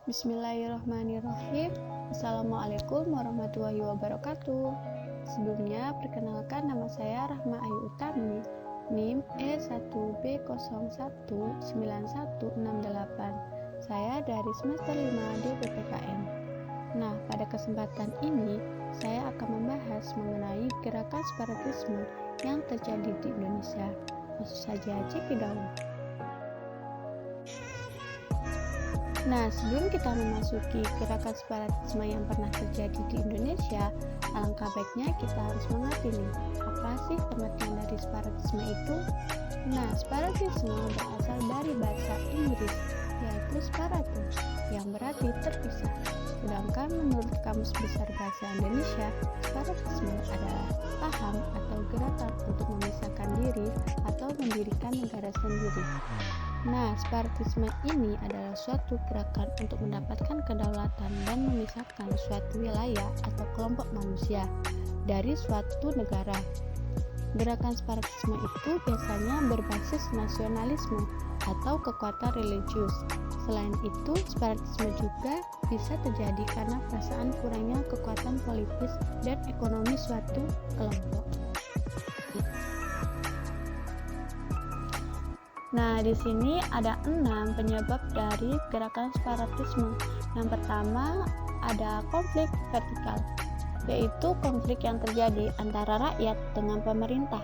Bismillahirrahmanirrahim. Assalamualaikum warahmatullahi wabarakatuh. Sebelumnya, perkenalkan nama saya Rahma Ayu Utami, NIM E1B01919168. Saya dari semester 5 di PPKN. Nah, pada kesempatan ini, saya akan membahas mengenai gerakan separatisme yang terjadi di Indonesia. Langsung saja cekidot. Nah, sebelum kita memasuki gerakan separatisme yang pernah terjadi di Indonesia, alangkah baiknya kita harus mengerti nih, apa sih pengertian dari separatisme itu? Nah, separatisme berasal dari bahasa Inggris, yaitu separatum, yang berarti terpisah. Sedangkan menurut Kamus Besar Bahasa Indonesia, separatisme adalah paham atau gerakan untuk memisahkan diri atau mendirikan negara sendiri. Nah, separatisme ini adalah suatu gerakan untuk mendapatkan kedaulatan dan memisahkan suatu wilayah atau kelompok manusia dari suatu negara. Gerakan separatisme itu biasanya berbasis nasionalisme atau kekuatan religius. Selain itu, separatisme juga bisa terjadi karena perasaan kurangnya kekuatan politis dan ekonomi suatu kelompok. Nah, di sini ada 6 penyebab dari gerakan separatisme. Yang pertama, ada konflik vertikal, yaitu konflik yang terjadi antara rakyat dengan pemerintah.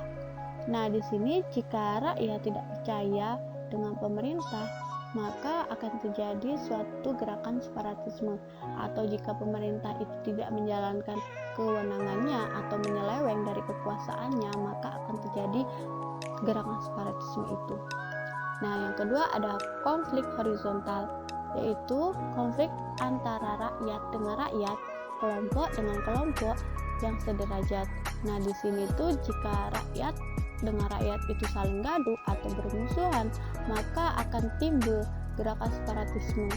Nah, di sini jika rakyat tidak percaya dengan pemerintah, maka akan terjadi suatu gerakan separatisme. Atau jika pemerintah itu tidak menjalankan kewenangannya atau menyeleweng dari kekuasaannya, maka akan terjadi gerakan separatisme itu. Nah, yang kedua ada konflik horizontal, yaitu konflik antara rakyat dengan rakyat, kelompok dengan kelompok yang sederajat. Nah, di sini tuh jika rakyat dengan rakyat itu saling gaduh atau bermusuhan, maka akan timbul gerakan separatisme.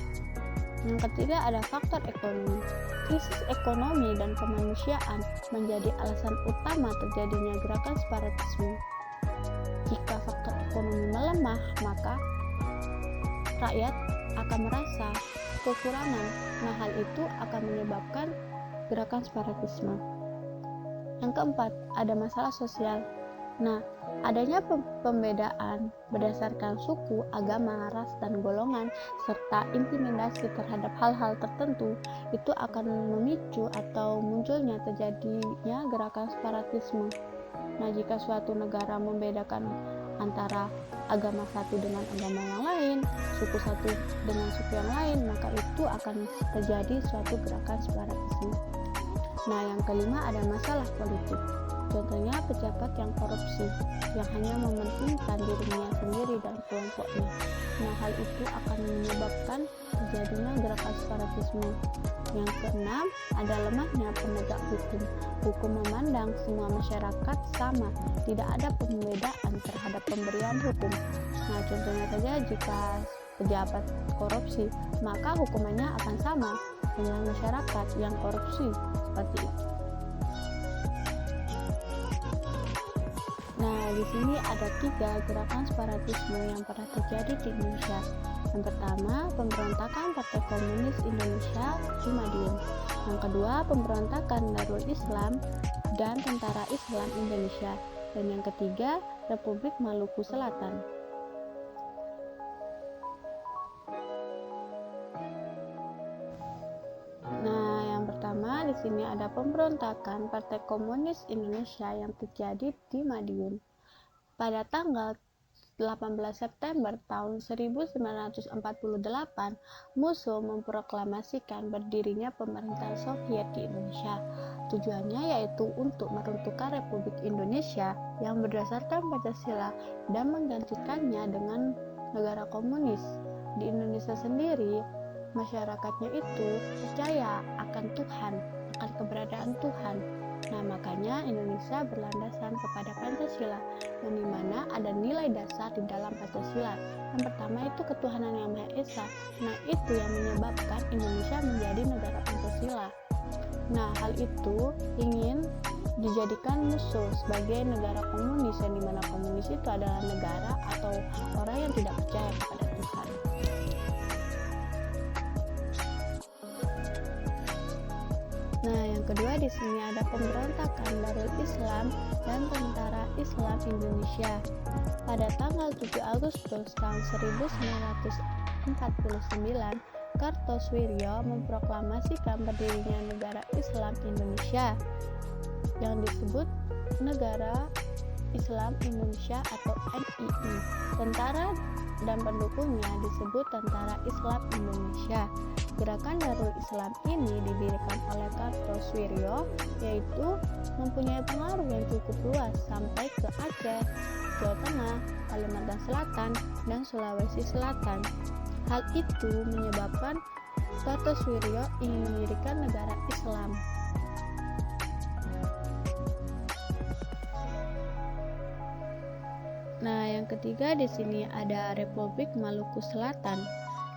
Yang ketiga ada faktor ekonomi. Krisis ekonomi dan kemanusiaan menjadi alasan utama terjadinya gerakan separatisme. Jika faktor ekonomi melemah, maka rakyat akan merasa kekurangan. Nah, hal itu akan menyebabkan gerakan separatisme. Yang keempat, ada masalah sosial. Nah, adanya pembedaan berdasarkan suku, agama, ras, dan golongan, serta intimidasi terhadap hal-hal tertentu, itu akan memicu atau munculnya terjadinya gerakan separatisme. Nah, jika suatu negara membedakan antara agama satu dengan agama yang lain, suku satu dengan suku yang lain, maka itu akan terjadi suatu gerakan separatisme. Nah, yang kelima ada masalah politik. Contohnya pejabat yang korupsi, yang hanya mementingkan dirinya sendiri dan kelompoknya. Nah, hal itu akan menyebabkan terjadinya gerakan separatisme. Yang keenam, ada lemahnya penegak hukum. Hukum memandang semua masyarakat sama, tidak ada pembedaan terhadap pemberian hukum. Nah, contohnya saja jika pejabat korupsi, maka hukumannya akan sama dengan masyarakat yang korupsi, seperti itu. Nah, di sini ada 3 gerakan separatisme yang pernah terjadi di Indonesia. Yang pertama, pemberontakan Partai Komunis Indonesia di Madiun. Yang kedua, pemberontakan Darul Islam dan Tentara Islam Indonesia. Dan yang ketiga, Republik Maluku Selatan. Nah, yang pertama di sini ada pemberontakan Partai Komunis Indonesia yang terjadi di Madiun. Pada tanggal 18 September tahun 1948, Musso memproklamasikan berdirinya pemerintahan Soviet di Indonesia. Tujuannya yaitu untuk meruntuhkan Republik Indonesia yang berdasarkan Pancasila dan menggantikannya dengan negara komunis. Di Indonesia sendiri, masyarakatnya itu percaya akan Tuhan, akan keberadaan Tuhan. Nah, makanya Indonesia berlandasan kepada Pancasila, yang dimana ada nilai dasar di dalam Pancasila. Yang pertama itu ketuhanan yang Maha Esa. Nah, itu yang menyebabkan Indonesia menjadi negara Pancasila. Nah, hal itu ingin dijadikan musuh sebagai negara komunis, yang dimana komunis itu adalah negara atau orang yang tidak percaya kepada Tuhan. Nah, yang kedua di sini ada pemberontakan Darul Islam dan Tentara Islam Indonesia. Pada tanggal 7 Agustus tahun 1949, Kartosoewirjo memproklamasikan berdirinya Negara Islam Indonesia yang disebut Negara Islam Indonesia atau NII. Tentara dan pendukungnya disebut Tentara Islam Indonesia. Gerakan Darul Islam ini didirikan oleh Kartosoewirjo, yaitu mempunyai pengaruh yang cukup luas sampai ke Aceh, Jawa Tengah, Kalimantan Selatan, dan Sulawesi Selatan. Hal itu menyebabkan Kartosoewirjo ingin mendirikan negara Islam. Nah, yang ketiga di sini ada Republik Maluku Selatan,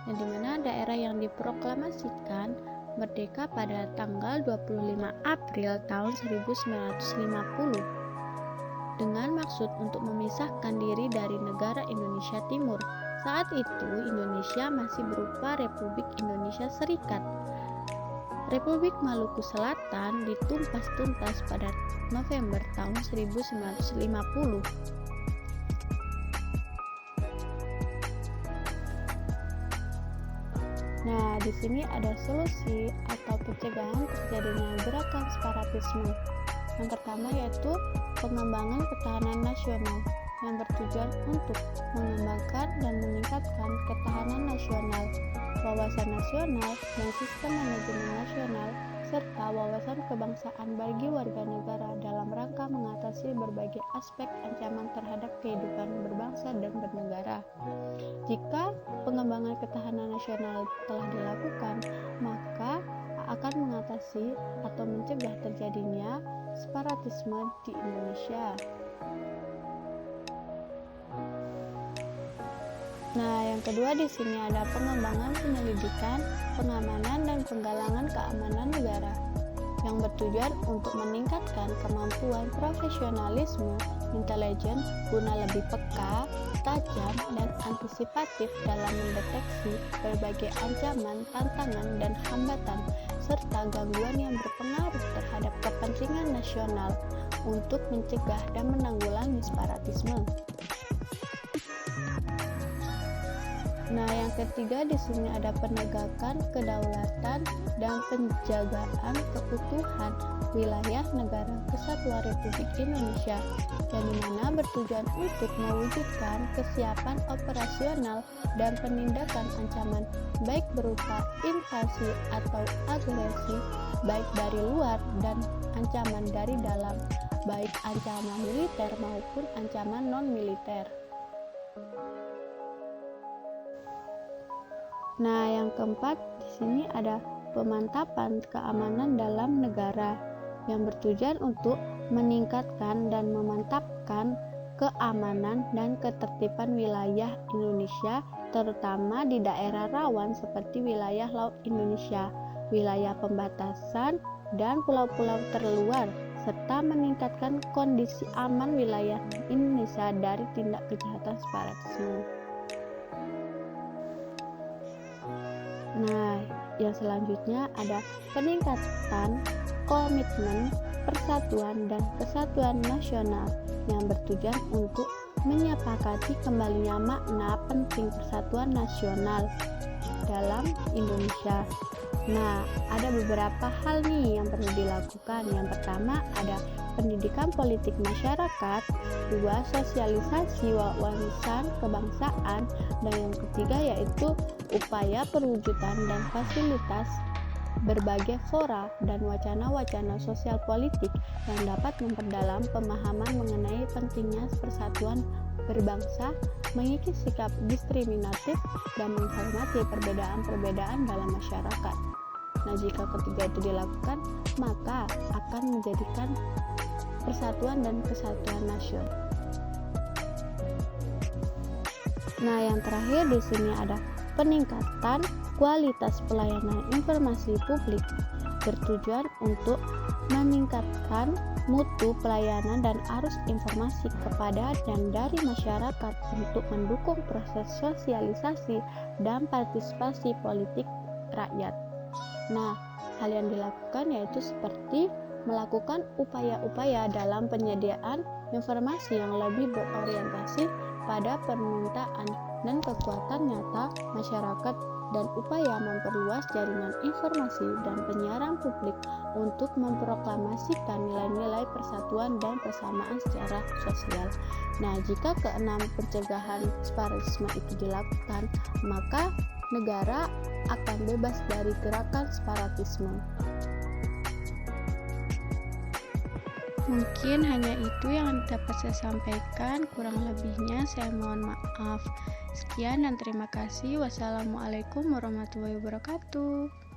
yang dimana daerah yang diproklamasikan merdeka pada tanggal 25 April tahun 1950 dengan maksud untuk memisahkan diri dari negara Indonesia Timur. Saat itu Indonesia masih berupa Republik Indonesia Serikat. Republik Maluku Selatan ditumpas tuntas pada November tahun 1950. Nah, di sini ada solusi atau pencegahan terjadinya gerakan separatisme. Yang pertama yaitu pengembangan ketahanan nasional yang bertujuan untuk mengembangkan dan meningkatkan ketahanan nasional, wawasan nasional, dan sistem manajemen nasional, serta wawasan kebangsaan bagi warga negara dalam rangka mengatasi berbagai aspek ancaman terhadap kehidupan berbangsa dan bernegara. Jika pengembangan ketahanan nasional telah dilakukan, maka akan mengatasi atau mencegah terjadinya separatisme di Indonesia. Nah, yang kedua di sini ada pengembangan penyelidikan, pengamanan, dan penggalangan keamanan negara yang bertujuan untuk meningkatkan kemampuan profesionalisme intelijen guna lebih peka, tajam, dan antisipatif dalam mendeteksi berbagai ancaman, tantangan, dan hambatan serta gangguan yang berpengaruh terhadap kepentingan nasional untuk mencegah dan menanggulangi separatisme. Nah, yang ketiga di sini ada penegakan kedaulatan dan penjagaan keutuhan wilayah negara Kesatuan Republik Indonesia, yang dimana bertujuan untuk mewujudkan kesiapan operasional dan penindakan ancaman baik berupa invasi atau agresi, baik dari luar dan ancaman dari dalam, baik ancaman militer maupun ancaman non-militer. Nah, yang keempat di sini ada pemantapan keamanan dalam negara yang bertujuan untuk meningkatkan dan memantapkan keamanan dan ketertiban wilayah Indonesia, terutama di daerah rawan seperti wilayah Laut Indonesia, wilayah pembatasan, dan pulau-pulau terluar, serta meningkatkan kondisi aman wilayah Indonesia dari tindak kejahatan separatisme. Nah, yang selanjutnya ada peningkatan komitmen persatuan dan kesatuan nasional yang bertujuan untuk menyepakati kembalinya makna penting persatuan nasional dalam Indonesia. Nah, ada beberapa hal nih yang perlu dilakukan. Yang pertama ada pendidikan politik masyarakat, dua sosialisasi wawasan kebangsaan, dan yang ketiga yaitu upaya perwujudan dan fasilitas berbagai fora dan wacana-wacana sosial politik yang dapat memperdalam pemahaman mengenai pentingnya persatuan berbangsa, mengikis sikap diskriminatif, dan menghormati perbedaan-perbedaan dalam masyarakat. Nah, jika ketiga itu dilakukan, maka akan menjadikan persatuan dan kesatuan nasional. Nah, yang terakhir di sini ada peningkatan kualitas pelayanan informasi publik bertujuan untuk meningkatkan mutu pelayanan dan arus informasi kepada dan dari masyarakat untuk mendukung proses sosialisasi dan partisipasi politik rakyat. Nah, hal yang dilakukan yaitu seperti melakukan upaya-upaya dalam penyediaan informasi yang lebih berorientasi pada permintaan dan kekuatan nyata masyarakat dan upaya memperluas jaringan informasi dan penyiaran publik untuk memproklamasikan nilai-nilai persatuan dan persamaan secara sosial. Nah, jika keenam pencegahan separatisme itu dilakukan, maka negara akan bebas dari gerakan separatisme. Mungkin hanya itu yang dapat saya sampaikan, kurang lebihnya saya mohon maaf. Sekian dan terima kasih. Wassalamualaikum warahmatullahi wabarakatuh.